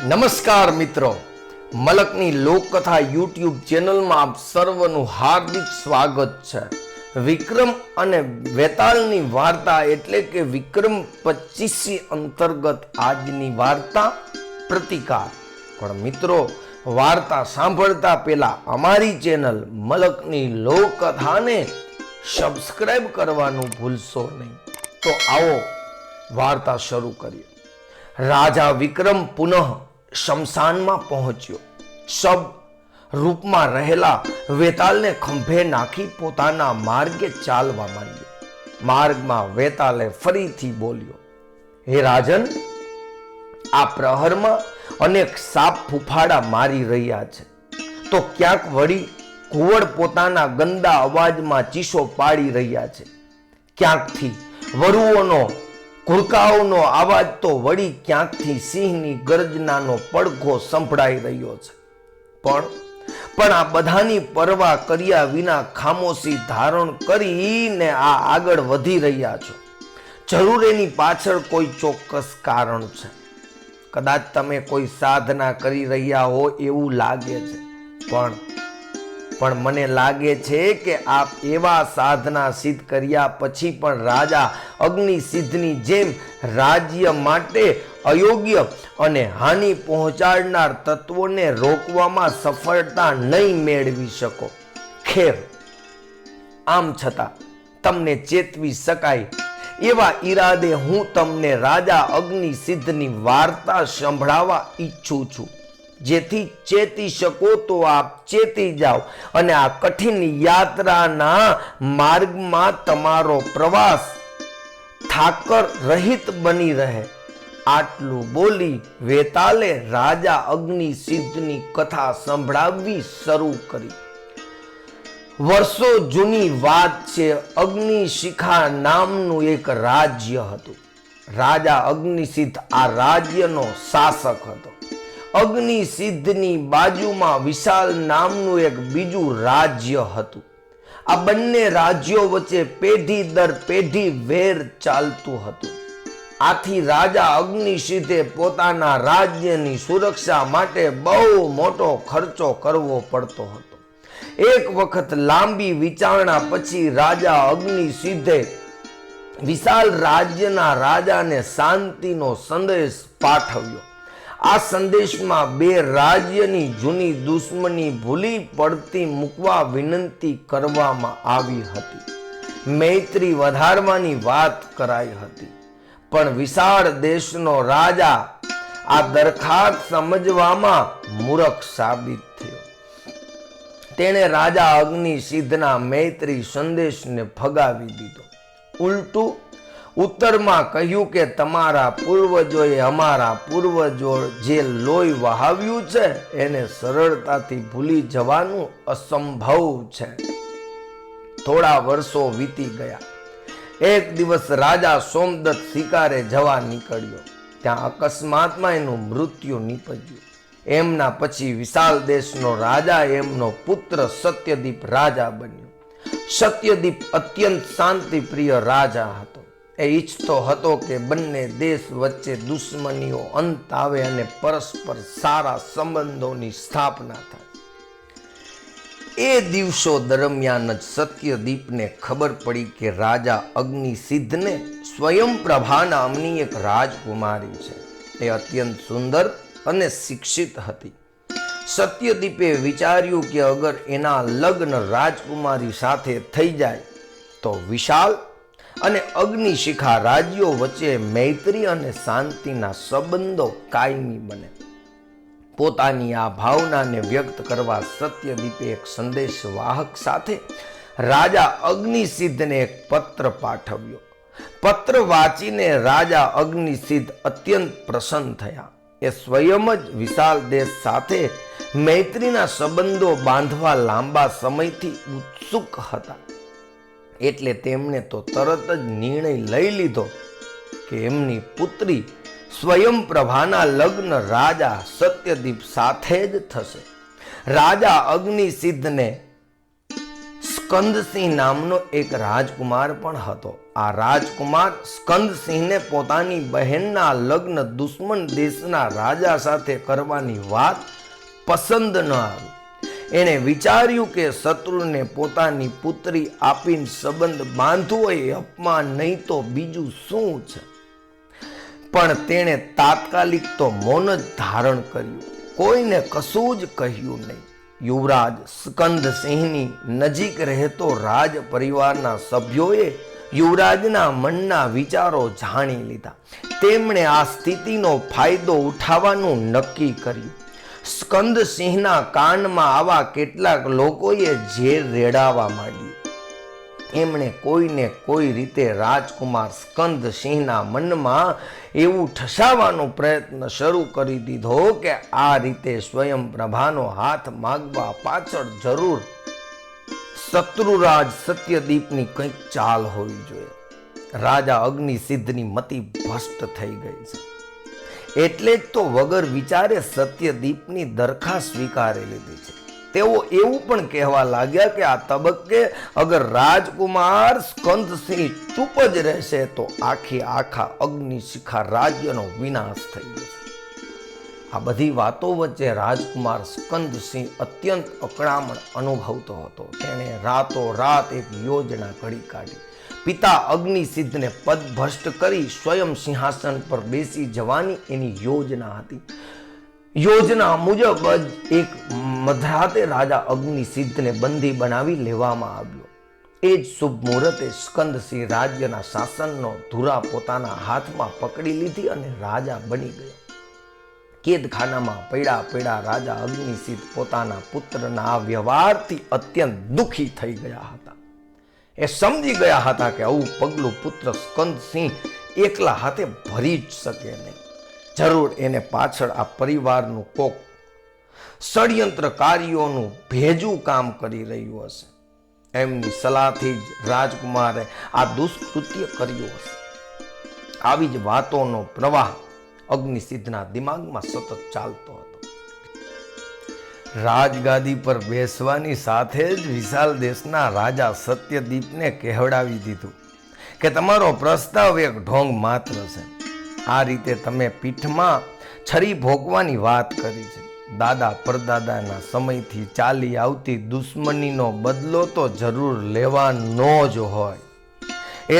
નમસ્કાર મિત્રો, મલકની લોકકથા યુટ્યુબ ચેનલમાં આપ સર્વનું હાર્દિક સ્વાગત છે. વિક્રમ અને વેતાળની વાર્તા એટલે કે વિક્રમ 25 અંતર્ગત આજની વાર્તા પ્રતિકાર. પણ મિત્રો, વાર્તા સાંભળતા પહેલા અમારી ચેનલ મલકની લોકકથાને સબસ્ક્રાઇબ કરવાનું ભૂલશો નહીં. તો આવો વાર્તા શરૂ કરીએ. રાજા વિક્રમ પુનઃ શમશાનમાં પહોંચ્યો. શબ રૂપમાં રહેલા વેતાલને ખંભે નાખી પોતાના માર્ગે ચાલવા માંડ્યો. માર્ગમાં વેતાલે ફરીથી બોલ્યો, હે રાજન, આ પ્રહરમાં અનેક સાપ ફૂફાડા મારી રહ્યા છે, તો ક્યાંક વળી ઘુવડ પોતાના ગંદા અવાજમાં ચીસો પાડી રહ્યા છે, ક્યાંકથી વરુઓનો ઘુડકાઓનો અવાજ તો વળી ક્યાંકથી સિંહની ગર્જનાનો પડઘો સંભળાઈ રહ્યો છે. પણ આ બધાની પરવા કર્યા વિના ખામોશી ધારણ કરીને આ આગળ વધી રહ્યા છો. જરૂર એની પાછળ કોઈ ચોક્કસ કારણ છે. કદાચ તમે કોઈ સાધના કરી રહ્યા હો એવું લાગે છે, પણ મને લાગે છે કે આપ એવા સાધના સિદ્ધ કર્યા પછી પણ રાજા અગ્નિસિદ્ધની જેમ રાજ્ય માટે અયોગ્ય અને હાનિ પહોંચાડનાર તત્વોને રોકવામાં સફળતા નહીં મેળવી શકો. ખેર, આમ છતાં તમને ચેતવી શકાય એવા ઈરાદે હું તમને રાજા અગ્નિસિદ્ધની વાર્તા સંભળાવવા ઈચ્છું છું, જેથી ચેતી શકો તો આપ ચેતી જાઓ અને આ કઠિન યાત્રાના માર્ગમાં તમારો પ્રવાસ થાકર રહિત બની રહે. આટલું બોલી વેતાલે રાજા અગ્નિસિદ્ધની કથા સંભળાવવી શરૂ કરી. વર્ષો જૂની વાત છે. અગ્નિશિખા નામનું એક રાજ્ય હતું. રાજા અગ્નિસિદ્ધ આ રાજ્યનો શાસક હતો. અગ્નિસિદ્ધની બાજુમાં વિશાલ નામનું એક બીજું રાજ્ય હતું. આ બંને રાજ્યો વચ્ચે પેઢી દર પેઢી વેર ચાલતું હતું. આથી રાજા અગ્નિસિદ્ધે પોતાના રાજ્યની સુરક્ષા માટે બહુ મોટો ખર્ચો કરવો પડતો હતો. એક વખત લાંબી વિચારણા પછી રાજા અગ્નિસિદ્ધે વિશાળ રાજ્યના રાજાને શાંતિનો સંદેશ પાઠવ્યો. આ સંદેશમાં બે રાજ્યની જૂની દુશ્મની ભૂલી પડતી મૂકવા વિનંતી કરવામાં આવી હતી. મૈત્રી વધારવાની વાત કરાઈ હતી. પણ વિશાળ દેશનો રાજા આ દરખાસ્ત સમજવામાં મૂર્ખ સાબિત થયો. તેણે રાજા અગ્નિસિદ્ધના મૈત્રી સંદેશને ફગાવી દીધો. ઉલટું ઉત્તરમાં કહ્યું કે તમારા પૂર્વજોએ અમારા પૂર્વજો જે લોહી વહાવ્યું છે એને સરળતાથી ભૂલી જવાનું અસંભવ છે. થોડા વર્ષો વીતી ગયા. એક દિવસ રાજા સોમદત્ત શિકારે જવા નીકળ્યો. ત્યાં અકસ્માતમાં એનું મૃત્યુ નીપજ્યું. એમના પછી વિશાળ દેશનો રાજા એમનો પુત્ર સત્યદીપ રાજા બન્યો. સત્યદીપ અત્યંત શાંતિપ્રિય રાજા હતો. એ ઈચ્છતો હતો કે બંને દેશ વચ્ચે દુશ્મનીઓ અંત આવે અને પરસ્પર સારા સંબંધોની સ્થાપના થાય. એ દિવસો દરમિયાન જ સત્યદીપને ખબર પડી કે રાજા અગ્નિસિદ્ધને સ્વયંપ્રભા નામની એક રાજકુમારી છે. એ અત્યંત સુંદર અને શિક્ષિત હતી. સત્યદીપે વિચાર્યું કે અગર એના લગ્ન રાજકુમારી સાથે થઈ જાય તો વિશાલ અને અગ્નિશિખા રાજ્યો વચ્ચે મૈત્રી અને શાંતિના સંબંધો કાયમી બને. પોતાની આ ભાવનાને વ્યક્ત કરવા સત્યદીપે એક સંદેશ વાહક સાથે રાજા અગ્નિસિદ્ધને એક પત્ર પાઠવ્યો. પત્ર વાંચીને રાજા અગ્નિસિદ્ધ અત્યંત પ્રસન્ન થયા. એ સ્વયં જ વિશાળ દેશ સાથે મૈત્રીના સંબંધો બાંધવા લાંબા સમયથી ઉત્સુક હતા. એટલે તેમણે તો તરત જ નિર્ણય લઈ લીધો કે એમની પુત્રી સ્વયંપ્રભાના લગ્ન રાજા સત્યદીપ સાથે જ થશે. રાજા અગ્નિસિદ્ધને સ્કંદસિંહ નામનો એક રાજકુમાર પણ હતો. આ રાજકુમાર સ્કંદસિંહને પોતાની બહેનના લગ્ન દુશ્મન દેશના રાજા સાથે કરવાની વાત પસંદ ન આવી. એણે વિચાર્યું કે શત્રુને પોતાની પુત્રી આપીને સંબંધ બાંધવો એ અપમાન નહીં તો બીજું શું છે. પણ તેણે તાત્કાલિક તો મૌન જ ધારણ કર્યું, કોઈને કશું જ કહ્યું નહીં. યુવરાજ સ્કંદસિંહની નજીક રહેતો રાજ પરિવારના સભ્યોએ યુવરાજના મનના વિચારો જાણી લીધા. તેમણે આ સ્થિતિનો ફાયદો ઉઠાવવાનું નક્કી કર્યું. સ્કંદસિંહના કાનમાં આવા કેટલાક લોકોએ ઝેર રેડાવા માંડ્યું. એમણે કોઈને કોઈ રીતે રાજકુમાર સ્કંદસિંહના મનમાં એવું ઠસાવવાનો પ્રયત્ન શરૂ કરી દીધો કે આ રીતે સ્વયં પ્રભાનો હાથ માગવા પાછળ જરૂર શત્રુરાજ સત્યદીપની કંઈક ચાલ હોવી જોઈએ. રાજા અગ્નિસિદ્ધની મતિ ભ્રષ્ટ થઈ ગઈ છે. એટલે જ તો વગર વિચારે સત્યદીપની દરખાસ્ત સ્વીકારી લીધી છે. તેઓ એવું પણ કહેવા લાગ્યા કે આ તબક્કે અગર રાજકુમાર સ્કંદસિંહ ચૂપ જ રહેશે તો આખા અગ્નિશિખા રાજ્યનો વિનાશ થઈ જશે. આ બધી વાતો વચ્ચે રાજકુમાર સ્કંદસિંહ અત્યંત અકળામણ અનુભવતો હતો. તેણે રાતોરાત એક યોજના ઘડી કાઢી. પિતા અગ્નિસિદ્ધને પદભ્રષ્ટ કરી સ્વયં સિંહાસન પર બેસી જવાની એની યોજના હતી. યોજના મુજબ જ એક મધરાતે રાજા અગ્નિસિદ્ધને બંદી બનાવી લેવામાં આવ્યો. એ જ શુભ મુહૂર્તે સ્કંદસિંહ રાજ્યના શાસનનો ધુરા પોતાના હાથમાં પકડી લીધી અને રાજા બની ગયો. કેદખાનામાં પડ્યા રાજા અગ્નિસિદ્ધ પોતાના પુત્રના આ વ્યવહારથી અત્યંત દુઃખી થઈ ગયા હતા. એ સમજી ગયા હતા કે આવું પગલું પુત્ર સ્કંદસિંહ એકલા હાથે ભરી જ શકે નહીં. જરૂર એને પાછળ આ પરિવારનું કોક ષડયંત્રકારીઓનું ભેજું કામ કરી રહ્યું હશે. એમની સલાહથી જ રાજકુમારે આ દુષ્કૃત્ય કર્યું હશે. આવી જ વાતોનો પ્રવાહ અગ્નિસિદ્ધના દિમાગમાં સતત ચાલતો હતો. રાજગાદી પર બેસવાની સાથે જ વિશાલ દેશના રાજા સત્યદીપને કહેવડાવી દીધું કે તમારો પ્રસ્તાવ એક ઢોંગ માત્ર છે. આ રીતે તમે પીઠમાં છરી ભોગવાની વાત કરી છે. દાદા પરદાદાના સમયથી ચાલી આવતી દુશ્મનીનો બદલો તો જરૂર લેવાનો જ હોય,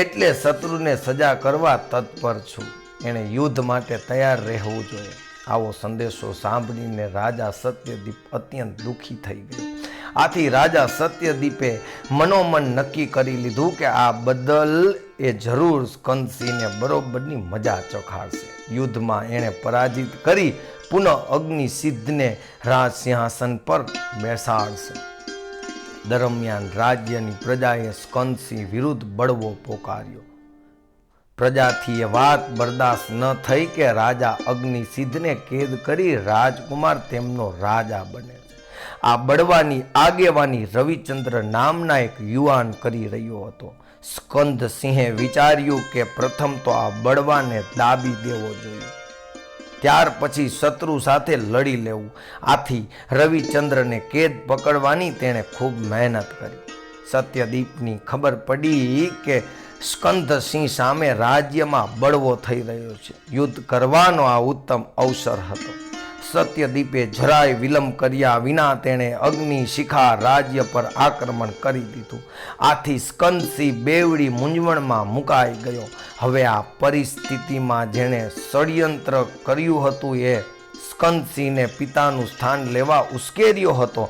એટલે શત્રુને સજા કરવા તત્પર છું. એણે યુદ્ધ માટે તૈયાર રહેવું જોઈએ. આવો સંદેશો સાંભળીને રાજા સત્યદીપ અત્યંત દુઃખી થઈ ગયો. આથી રાજા સત્યદીપે મનોમન નક્કી કરી લીધું કે આ બદલ એ જરૂર સ્કંદસિંહને બરોબરની મજા ચખાડશે. યુદ્ધમાં એણે પરાજિત કરી પુનઃ અગ્નિસિદ્ધને રાજ સિંહાસન પર બેસાડશે. દરમિયાન રાજ્યની પ્રજાએ સ્કંદસિંહ વિરુદ્ધ બળવો પોકાર્યો. પ્રજાથી એ વાત બરદાસ્ત ન થઈ કે રાજા અગ્નિસિદ્ધને કેદ કરી રાજકુમાર તેમનો રાજા બને છે. આ બળવાની આગેવાની રવિચંદ્ર નામના એક યુવાન કરી રહ્યો હતો. સ્કંદસિંહે વિચાર્યું કે પ્રથમ તો આ બળવાને દાબી દેવો જોઈએ, ત્યાર પછી શત્રુ સાથે લડી લેવું. આથી રવિચંદ્રને કેદ પકડવાની તેણે ખૂબ મહેનત કરી. સત્યદીપની ખબર પડી કે સ્કંદસિંહ સામે રાજ્યમાં બળવો થઈ રહ્યો છે. યુદ્ધ કરવાનો આ ઉત્તમ અવસર હતો. સત્યદીપે જરાય વિલંબ કર્યા વિના તેણે અગ્નિશિખા રાજ્ય પર આક્રમણ કરી દીધું. આથી સ્કંદસિંહ બેવડી મૂંઝવણમાં મુકાઈ ગયો. હવે આ પરિસ્થિતિમાં જેણે ષડયંત્ર કર્યું હતું એ સ્કંદસિંહને પિતાનું સ્થાન લેવા ઉશ્કેર્યો હતો,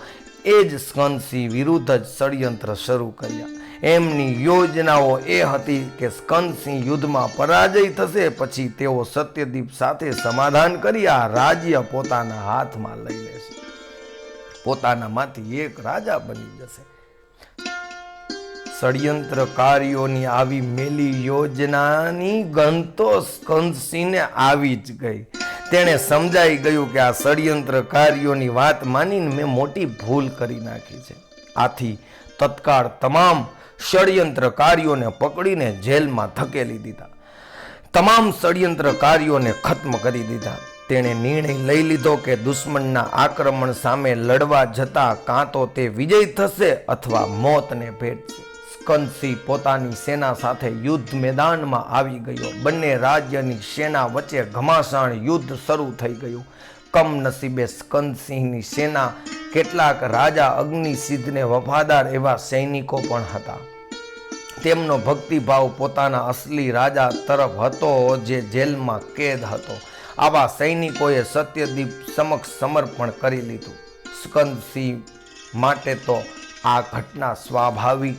એ જ સ્કંદસિંહ વિરુદ્ધ જ ષડયંત્ર શરૂ કર્યા. એમની યોજનાઓ એ હતી કે સ્કંદસિંહ યુદ્ધમાં પરાજય થશે પછી તેઓ સત્યદીપ સાથે સમાધાન કરી આ રાજ્ય પોતાના હાથમાં લઈ લેશે, પોતાનામાંથી એક રાજા બની જશે. ષડયંત્રકારીઓની આવી મેલી યોજનાની ગંધ તો સ્કંદસિંહને આવી જ ગઈ. તેણે સમજાઈ ગયું કે આ ષડયંત્રકારીઓની વાત માનીને મેં મોટી ભૂલ કરી નાખી છે. આથી તત્કાળ તમામ ષડયંત્રકારીઓને પકડીને જેલમાં ધકેલી દીધા. તમામ ષડયંત્રકારીઓને ખત્મ કરી દીધા. તેણે નિર્ણય લઈ લીધો કે દુશ્મનના આક્રમણ સામે લડવા જતા કાં તો તે વિજય થશે અથવા મોતને ભેટશે. સ્કંદસિંહ પોતાની સેના સાથે યુદ્ધ મેદાનમાં આવી ગયો. બંને રાજ્યની સેના વચ્ચે ઘમાસાણ યુદ્ધ શરૂ થઈ ગયું. કમનસીબે સ્કંદસિંહની સેના કેટલાક રાજા અગ્નિસિદ્ધને વફાદાર એવા સૈનિકો પણ હતા. તેમનો ભક્તિભાવ પોતાના અસલી રાજા તરફ હતો, જે જેલમાં કેદ હતો. આવા સૈનિકોએ સત્યદીપ સમક્ષ સમર્પણ કરી લીધું. સ્કંદસિંહ માટે તો આ ઘટના સ્વાભાવિક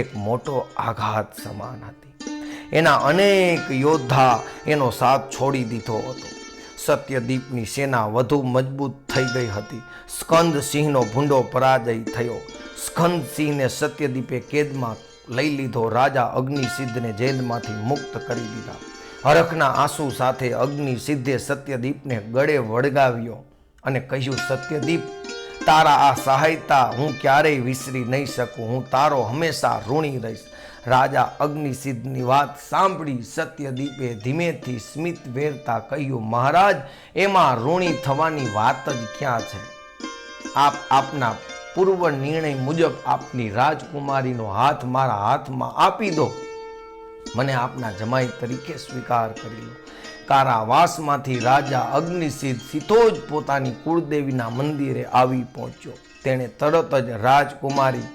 એક મોટો આઘાત સમાન હતી. એના અનેક યોદ્ધા એનો સાથ છોડી દીધો હતો. સત્યદીપની સેના વધુ મજબૂત થઈ ગઈ હતી. સ્કંદસિંહનો ભૂંડો પરાજય થયો. સ્કંદસિંહને સત્યદીપે કેદમાં લઈ લીધો. રાજા અગ્નિસિદ્ધને જેલમાંથી મુક્ત કરી દીધા. હરખના આંસુ સાથે અગ્નિસિદ્ધે સત્યદીપને ગળે વળગાવ્યો અને કહ્યું, સત્યદીપ, તારા આ સહાયતા હું ક્યારેય વિસરી નહીં શકું. હું તારો હંમેશા ઋણી રહીશ. રાજા અગ્નિસિદ્ધની વાત સાંભળી સત્યદીપે ધીમેથી સ્મિત વેરતા કહ્યું, મહારાજ, એમાં ઋણી થવાની વાત જ ક્યાં છે? આપ આપના પૂર્વ નિર્ણય મુજબ આપની રાજકુમારીનો હાથ મારા હાથમાં આપી દો. મને આપના જમાઈ તરીકે સ્વીકાર કરી લો. કારાવાસમાંથી રાજા અગ્નિસિદ્ધ સીધો જ પોતાની કુળદેવીના મંદિરે આવી પહોંચ્યો. તેણે તરત જ રાજકુમારી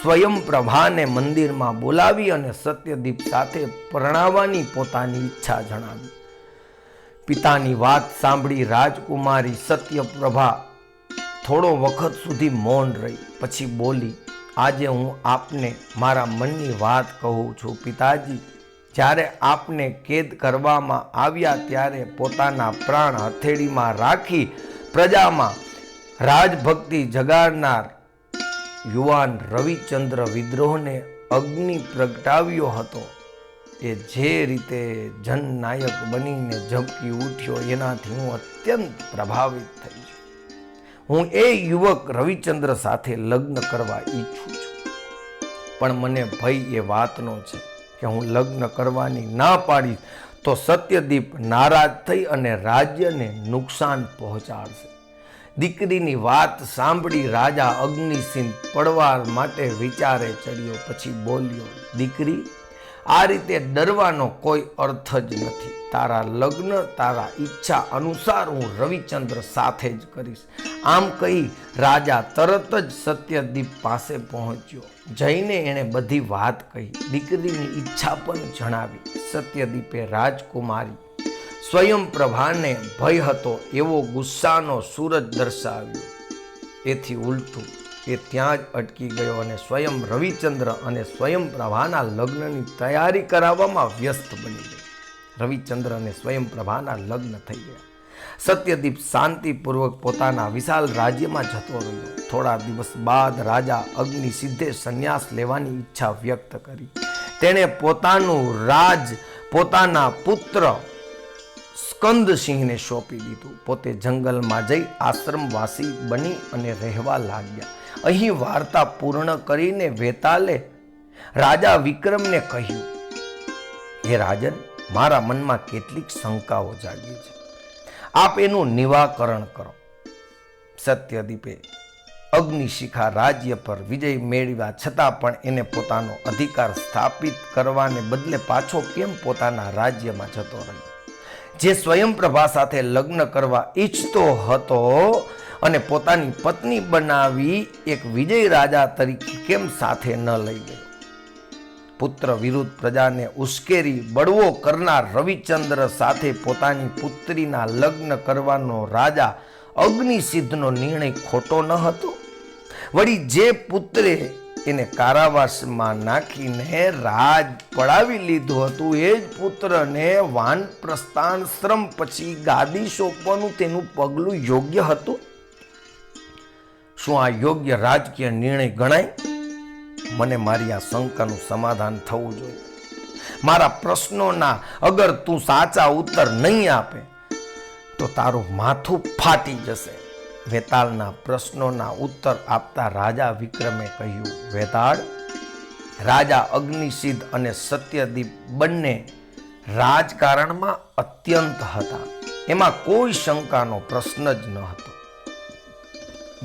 સ્વયંપ્રભાને મંદિરમાં બોલાવી અને સત્યદીપ સાથે પરણાવવાની પોતાની ઈચ્છા જણાવી. પિતાની વાત સાંભળી રાજકુમારી સત્યપ્રભા થોડો વખત સુધી મૌન રહી. પછી બોલી, આજે હું આપને મારા મનની વાત કહું છું. પિતાજી, જ્યારે આપને કેદ કરવામાં આવ્યા ત્યારે પોતાના પ્રાણ હથેળીમાં રાખી પ્રજામાં રાજભક્તિ જગાડનાર યુવાન રવિચંદ્ર વિદ્રોહને અગ્નિ પ્રગટાવ્યો હતો. એ જે રીતે જનનાયક બનીને ઝબકી ઉઠ્યો, એનાથી હું અત્યંત પ્રભાવિત થઈ છું. હું એ યુવક રવિચંદ્ર સાથે લગ્ન કરવા ઈચ્છું છું, પણ મને ભય એ વાતનો છે કે હું લગ્ન કરવાની ના પાડીશ તો સત્યદીપ નારાજ થઈ અને રાજ્યને નુકસાન પહોંચાડશે. દીકરીની વાત સાંભળી રાજા અગ્નિસિંહ પડવાર માટે વિચારે ચડ્યો. પછી બોલ્યો, દીકરી, આ રીતે ડરવાનો કોઈ અર્થ જ નથી. તારા લગ્ન તારા ઈચ્છા અનુસાર હું રવિચંદ્ર સાથે જ કરીશ. આમ કહી રાજા તરત જ સત્યદીપ પાસે પહોંચ્યો. જઈને એણે બધી વાત કહી, દીકરીની ઈચ્છા પણ જણાવી. સત્યદીપે રાજકુમારી સ્વયંપ્રભાને ભય હતો એવો ગુસ્સાનો સૂરજ દર્શાવ્યો. એથી ઉલટું એ ત્યાં જ અટકી ગયો અને સ્વયં રવિચંદ્ર અને સ્વયંપ્રભાના લગ્નની તૈયારી કરાવવામાં વ્યસ્ત બની ગયો. રવિચંદ્ર અને સ્વયંપ્રભાના લગ્ન થઈ ગયા. સત્યદીપ શાંતિપૂર્વક પોતાના વિશાળ રાજ્યમાં જતો રહ્યો. થોડા દિવસ બાદ રાજા અગ્નિસિદ્ધે સંન્યાસ લેવાની ઈચ્છા વ્યક્ત કરી. તેણે પોતાનું રાજ પોતાના પુત્ર સ્કંદસિંહને સોંપી દીધું. પોતે જંગલમાં જઈ આશ્રમવાસી બની અને રહેવા લાગ્યા. અહીં વાર્તા પૂર્ણ કરીને વેતાલે રાજા વિક્રમને કહ્યું, હે રાજન, મારા મનમાં કેટલીક શંકાઓ જાગી છે. આપ એનું નિવાકરણ કરો. સત્યદીપે અગ્નિશિખા રાજ્ય પર વિજય મેળવ્યા છતાં પણ એને પોતાનો અધિકાર સ્થાપિત કરવાને બદલે પાછો કેમ પોતાના રાજ્યમાં જતો રહ્યો? જે સ્વયંપ્રભા સાથે લગ્ન કરવા ઈચ્છતો હતો અને પોતાની પત્ની બનાવી એક વિજય રાજા તરીકે કેમ સાથે ન લઈ ગયો? પુત્ર વિરુદ્ધ પ્રજાને ઉશ્કેરી બળવો કરનાર રવિચંદ્ર સાથે પોતાની પુત્રીના લગ્ન કરવાનો રાજા અગ્નિસિદ્ધનો નિર્ણય ખોટો ન હતો? વળી જે પુત્રે એને કારાવાસમાં નાખીને રાજ પડાવી લીધું હતું, એ જ પુત્રને વાનપ્રસ્થાશ્રમ પછી ગાદી સોંપવાનું તેનું પગલું યોગ્ય હતું? શું આ યોગ્ય રાજકીય નિર્ણય ગણાય? મને મારી આ શંકાનું સમાધાન થવું જોઈએ. મારા પ્રશ્નોના અગર તું સાચા ઉત્તર નહીં આપે તો તારું માથું ફાટી જશે. વેતાળના પ્રશ્નોના ઉત્તર આપતા રાજા વિક્રમે કહ્યું, વેતાળ, રાજા અગ્નિસિદ્ધ અને સત્યદીપ બંને રાજકારણમાં અત્યંત હતા. એમાં કોઈ શંકાનો પ્રશ્ન જ ન હતો.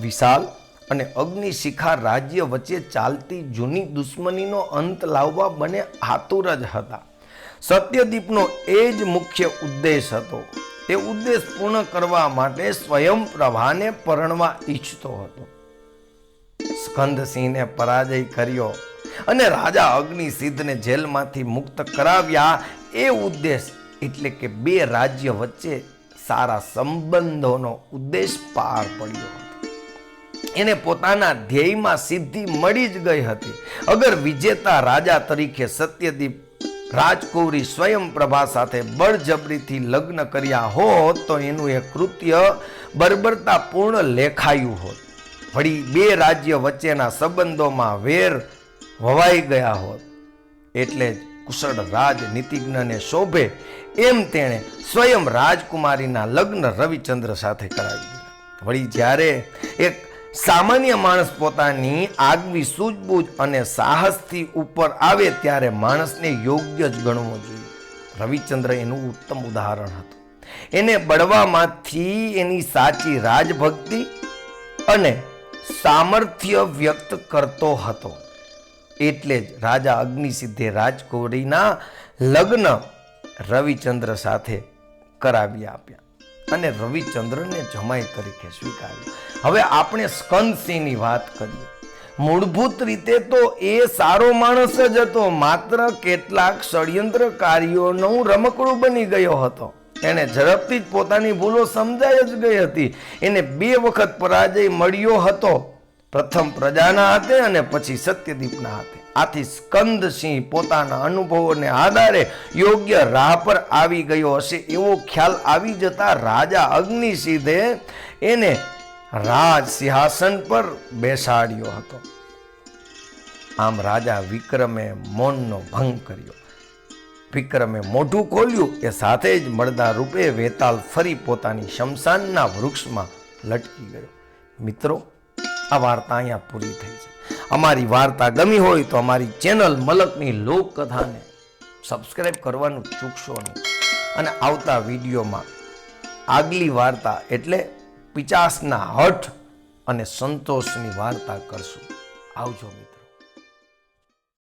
વિશાલ અને અગ્નિશિખા રાજ્ય વચ્ચે ચાલતી જૂની દુશ્મનીનો અંત લાવવા બંને આતુર જ હતા. સત્યદીપનો એ જ મુખ્ય ઉદ્દેશ હતો. તે ઉદ્દેશ પૂર્ણ કરવા માટે સ્વયંપ્રભાને પરણવા ઈચ્છતો હતો. સ્કંદસિંહને પરાજય કર્યો અને રાજા અગ્નિસિદ્ધને જેલમાંથી મુક્ત કરાવ્યા, એ ઉદ્દેશ એટલે કે બે રાજ્ય વચ્ચે સારા સંબંધોનો ઉદ્દેશ પાર પડ્યો હતો. એને પોતાના ધ્યેયમાં સિદ્ધિ મળી જ ગઈ હતી. અગર વિજેતા રાજા તરીકે સત્યદીપ રાજકુંવરી સ્વયંપ્રભા સાથે બળજબરીથી લગ્ન કર્યા હોત તો એનું એ કૃત્ય બર્બરતાપૂર્ણ લેખાયું હોત. વળી બે રાજ્ય વચ્ચેના સંબંધોમાં વેર વવાઈ ગયા હોત. એટલે જ કુશળ રાજનીતિજ્ઞને શોભે એમ તેણે સ્વયં રાજકુમારીના લગ્ન રવિચંદ્ર સાથે કરાવી દીધા. વળી જ્યારે એક સામાન્ય માણસ પોતાની આગવી સૂઝબૂઝ અને સાહસથી ઉપર આવે ત્યારે માણસને યોગ્ય જ ગણવો જોઈએ. રવિચંદ્ર એનું ઉત્તમ ઉદાહરણ હતું. એને બળવામાંથી એની સાચી રાજભક્તિ અને સામર્થ્ય વ્યક્ત કરતો હતો. એટલે જ રાજા અગ્નિસિદ્ધે રાજકુંવરીના લગ્ન રવિચંદ્ર સાથે કરાવી આપ્યા અને રવિચંદ્રને જમાઈ તરીકે સ્વીકાર્યો. હવે આપણે સ્કંદસિંહની વાત કરીએ. મૂળભૂત રીતે તો એ સારો માણસ જ હતો, માત્ર કેટલાક ષડયંત્રકારીઓનું રમકડું બની ગયો હતો. એને ઝડપથી જ પોતાની ભૂલો સમજાઈ જ ગઈ હતી. એને 2 વખત પરાજય મળ્યો હતો, પ્રથમ પ્રજાના હાથે અને પછી સત્યદીપના હાથે. આથી સ્કંદસિંહ પોતાના અનુભવોને આધારે યોગ્ય રાહ પર આવી ગયો હશે એવો ખ્યાલ આવી જતા રાજા અગ્નિસિદ્ધે એને રાજ સિંહાસન પર બેસાડ્યો હતો. આમ રાજા વિક્રમે મૌનનો ભંગ કર્યો. વિક્રમે મોઢું ખોલ્યું એ સાથે જ મળદા રૂપે વેતાલ ફરી પોતાની શમશાનના વૃક્ષમાં લટકી ગયો. મિત્રો, આ વાર્તા અહીંયા પૂરી થઈ છે. અમારી વાર્તા ગમી હોય તો અમારી ચેનલ મલકની લોકકથાને સબસ્ક્રાઈબ કરવાનું ચૂકશો નહીં. અને આવતા વિડીયોમાં આગલી વાર્તા એટલે પિચાસના હઠ અને સંતોષની વાર્તા કરશું. આવજો મિત્રો.